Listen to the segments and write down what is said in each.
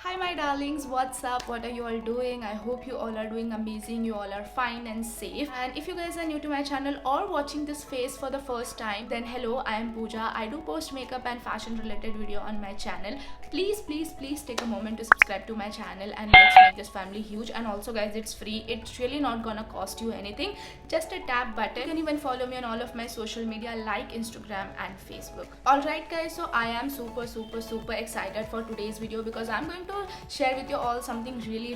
Hi my darlings, what's up? What are you all doing? I hope you all are doing amazing. You all are fine and safe. And if you guys are new to my channel or watching this face for the first time, then hello, I am Pooja. I do post makeup and fashion related video on my channel. Please take a moment to subscribe to my channel and let's make this family huge. And also guys, it's free. It's really not gonna cost you anything. Just a tap button. You can even follow me on all of my social media like Instagram and Facebook. Alright guys, so I am super excited for today's video because I'm going to share with you all something really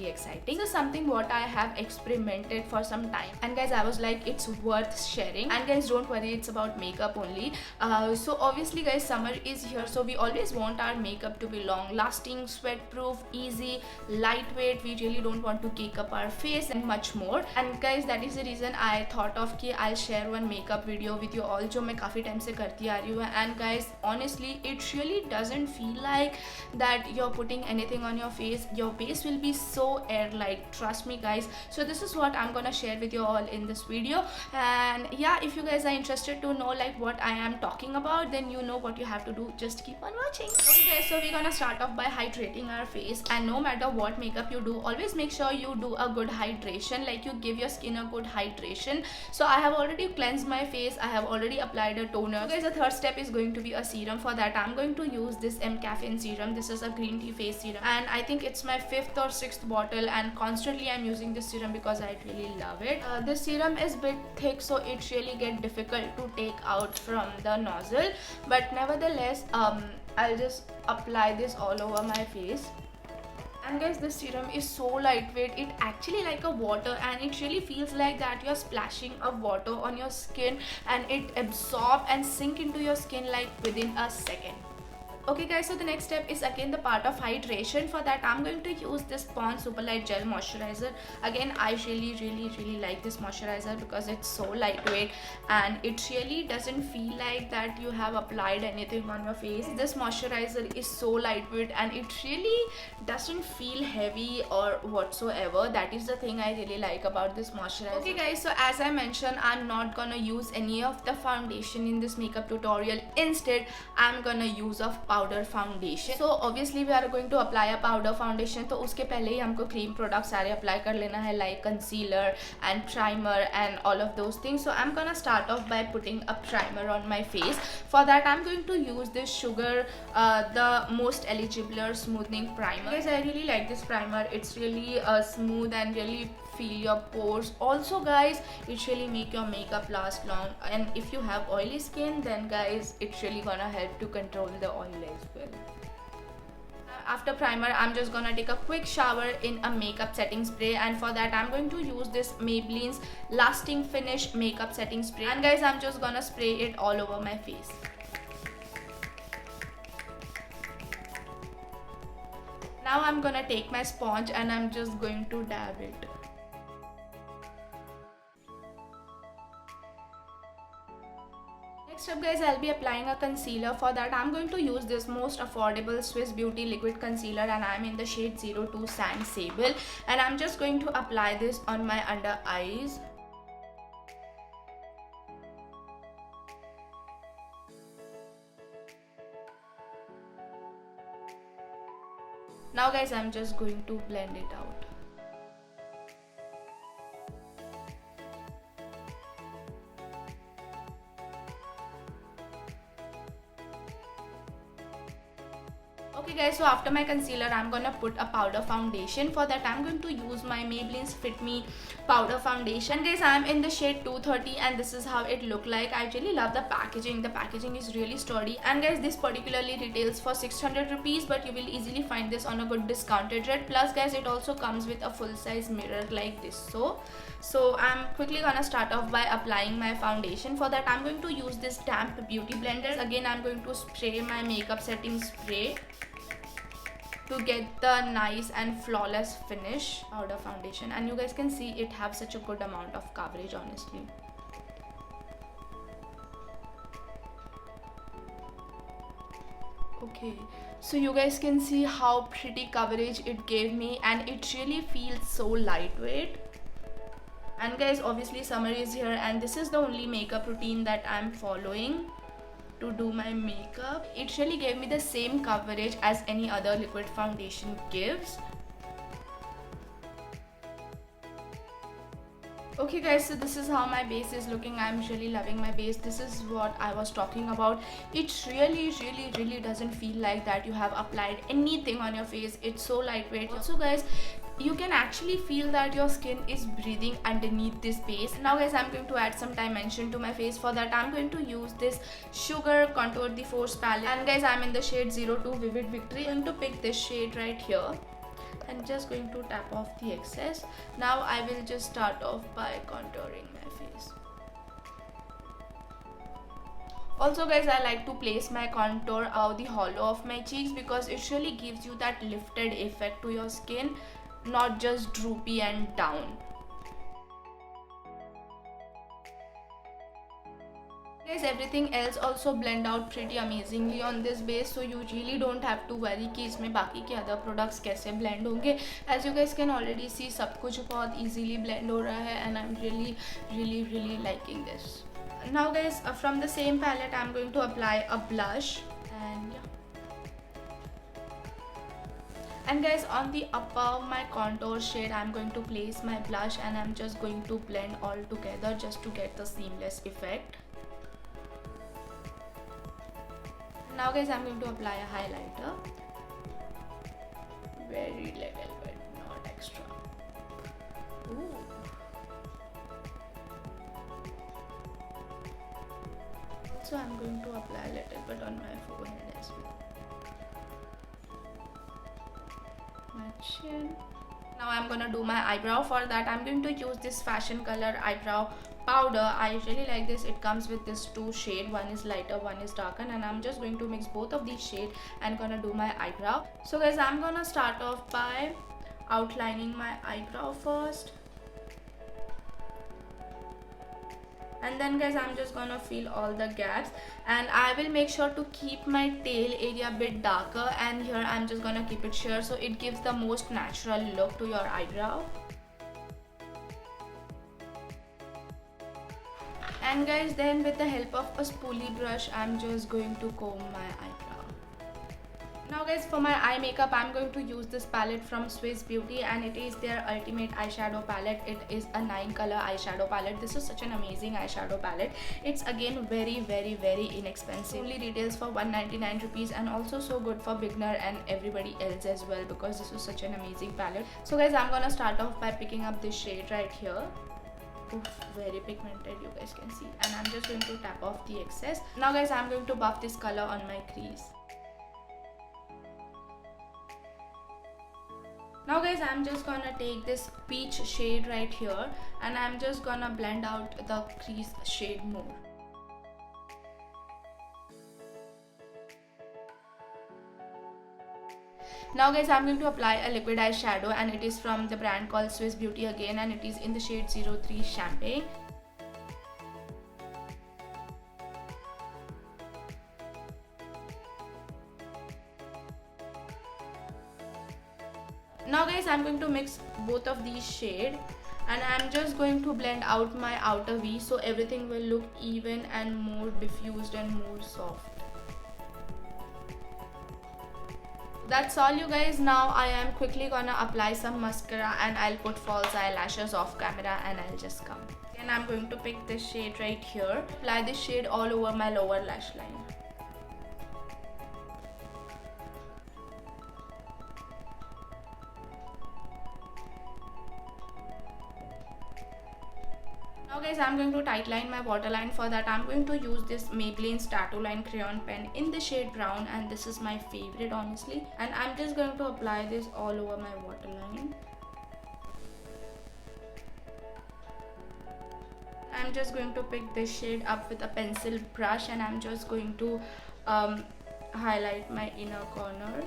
exciting. This is something what I have experimented for some time, and guys I was like it's worth sharing. And guys, don't worry, it's about makeup only. So obviously guys, summer is here, so we always want our makeup to be long lasting, sweat proof, easy, lightweight. We really don't want to cake up our face and much more. And guys, that is the reason I thought of कि I'll share one makeup video with you all जो मैं काफ़ी time से करती आ रही हूँ. And guys, honestly it really doesn't feel like that you're putting anything on your face. Your base will be so airlight, trust me guys. So this is what I'm gonna share with you all in this video. And yeah, if you guys are interested to know like what I am talking about, then you know what you have to do, just keep on watching. Okay guys, so we're gonna start off by hydrating our face. And no matter what makeup you do, always make sure you do a good hydration, like you give your skin a good hydration. So I have already cleansed my face, I have already applied a toner. So guys, the third step is going to be a serum. For that I'm going to use this Caffeine serum. This is a green tea face serum, and I think it's my 5th or 6th bottle, and constantly I'm using this serum because I really love it. This serum is a bit thick, so it really get difficult to take out from the nozzle, but nevertheless I'll just apply this all over my face. And guys, this serum is so lightweight, it actually like a water, and it really feels like that you're splashing of water on your skin, and it absorb and sink into your skin like within a second. Okay guys, so the next step is again the part of hydration. For that I'm going to use this Pond's Super Light Gel Moisturizer. Again, I really like this moisturizer because it's so lightweight and it really doesn't feel like that you have applied anything on your face. This moisturizer is so lightweight and it really doesn't feel heavy or whatsoever. That is the thing I really like about this moisturizer. Okay guys, so as I mentioned, I'm not gonna use any of the foundation in this makeup tutorial. Instead, I'm gonna use a powder foundation. So obviously we are going to apply a powder foundation. तो उसके पहले ही हमको cream products सारे apply कर लेना है, like concealer and primer and all of those things. So I'm gonna start off by putting a primer on my face. For that I'm going to use this Sugar the Most Eligible Smoothing Primer. Guys, I really like this primer. It's really smooth and really feel your pores. Also guys, it really make your makeup last long, and if you have oily skin, then guys it's really gonna help to control the oil as well. After primer, I'm just gonna take a quick shower in a makeup setting spray, and for that I'm going to use this Maybelline's Lasting Finish makeup setting spray. And guys, I'm just gonna spray it all over my face. Now I'm gonna take my sponge and I'm just going to dab it. Next up guys, I'll be applying a concealer. For that I'm going to use this most affordable Swiss Beauty liquid concealer, and I'm in the shade 02 Sand Sable, and I'm just going to apply this on my under eyes. Now guys, I'm just going to blend it out. Okay guys, so after my concealer I'm gonna put a powder foundation. For that I'm going to use my Maybelline's Fit Me powder foundation. Guys, I'm in the shade 230 and this is how it look like. I really love the packaging. The packaging is really sturdy, and guys, this particularly retails for 600 rupees, but you will easily find this on a good discounted rate. Plus guys, it also comes with a full size mirror like this. So I'm quickly gonna start off by applying my foundation. For that I'm going to use this damp beauty blender. Again, I'm going to spray my makeup setting spray to get the nice and flawless finish powder foundation. And you guys can see it have such a good amount of coverage, honestly. Okay, so you guys can see how pretty coverage it gave me, and it really feels so lightweight. And guys, obviously summer is here and this is the only makeup routine that I'm following. to do my makeup. It really gave me the same coverage as any other liquid foundation gives. Okay guys, so this is how my base is looking. I'm really loving my base. This is what I was talking about. It really doesn't feel like that you have applied anything on your face. It's so lightweight. Also guys, you can actually feel that your skin is breathing underneath this base. Now guys, I'm going to add some dimension to my face. For that, I'm going to use this Sugar Contour the Force palette, and guys, I'm in the shade 02 Vivid Victory. I'm going to pick this shade right here and just going to tap off the excess. Now I will just start off by contouring my face. Also guys, I like to place my contour out the hollow of my cheeks because it really gives you that lifted effect to your skin, not just droopy and down. Guys, everything else also blend out pretty amazingly on this base, so you really don't have to worry कि इसमें बाकी के other products कैसे blend होंगे. As you guys can already see, सब कुछ बहुत easily blend हो रहा है, and I'm really liking this. Now guys, from the same palette, I'm going to apply a blush, and yeah. And guys, on the above my contour shade, I'm going to place my blush, and I'm just going to blend all together just to get the seamless effect. Now guys, I'm going to apply a highlighter, very little bit, not extra. Ooh. Also, I'm going to apply a little bit on my forehead as well. My chin. Now I'm gonna do my eyebrow. For that, I'm going to use this Fashion Color eyebrow powder. I really like this. It comes with this two shade, one is lighter, one is darker, and I'm just going to mix both of these shades and gonna do my eyebrow. So guys, I'm gonna start off by outlining my eyebrow first, and then guys, I'm just gonna fill all the gaps, and I will make sure to keep my tail area a bit darker, and here I'm just gonna keep it sheer so it gives the most natural look to your eyebrow. And guys, then with the help of a spoolie brush, I'm just going to comb my eyebrow. Now guys, for my eye makeup, I'm going to use this palette from Swiss Beauty, and it is their ultimate eyeshadow palette. It is a 9-color eyeshadow palette. This is such an amazing eyeshadow palette. It's again very inexpensive. Only retails for 199 rupees, and also so good for beginner and everybody else as well, because this is such an amazing palette. So guys, I'm gonna start off by picking up this shade right here. Oof, very pigmented, you guys can see, and I'm just going to tap off the excess. Now guys, I'm going to buff this color on my crease. Now guys, I'm just gonna take this peach shade right here, and I'm just gonna blend out the crease shade more. Now guys, I'm going to apply a liquid eyeshadow, and it is from the brand called Swiss Beauty again, and it is in the shade 03 Champagne. Now guys, I'm going to mix both of these shades, and I'm just going to blend out my outer V so everything will look even and more diffused and more soft. That's all you guys. Now I am quickly gonna apply some mascara, and I'll put false eyelashes off camera, and I'll just come. And I'm going to pick this shade right here. Apply this shade all over my lower lash line. Now guys, I'm going to tightline my waterline. For that, I'm going to use this Maybelline Tattoo Line crayon pen in the shade brown, and this is my favorite honestly, and I'm just going to apply this all over my waterline. I'm just going to pick this shade up with a pencil brush, and I'm just going to highlight my inner corner.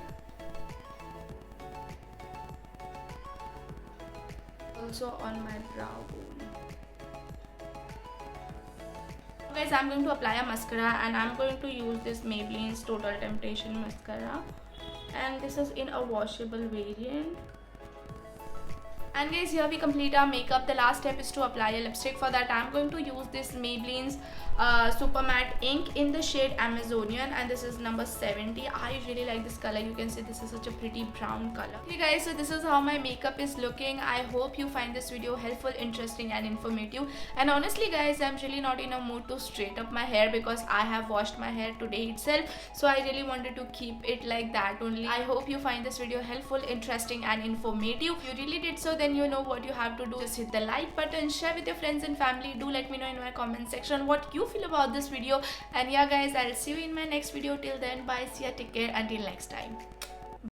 Also on my brow bone. Guys, I'm going to apply a mascara, and I'm going to use this Maybelline's Total Temptation mascara, and this is in a washable variant. And guys, here we complete our makeup. The last step is to apply a lipstick. For that I'm going to use this Maybelline's Super Matte Ink in the shade Amazonian, and this is number 70. I really like this color. You can see this is such a pretty brown color. Okay guys, so this is how my makeup is looking. I hope you find this video helpful, interesting and informative. And honestly guys, I'm really not in a mood to straighten up my hair because I have washed my hair today itself, so I really wanted to keep it like that only. I hope you find this video helpful, interesting and informative. If you really did so, then you know what you have to do. Just hit the like button, share with your friends and family. Do let me know in my comment section what you feel about this video. And yeah guys, I'll see you in my next video. Till then, bye, see ya, take care, until next time.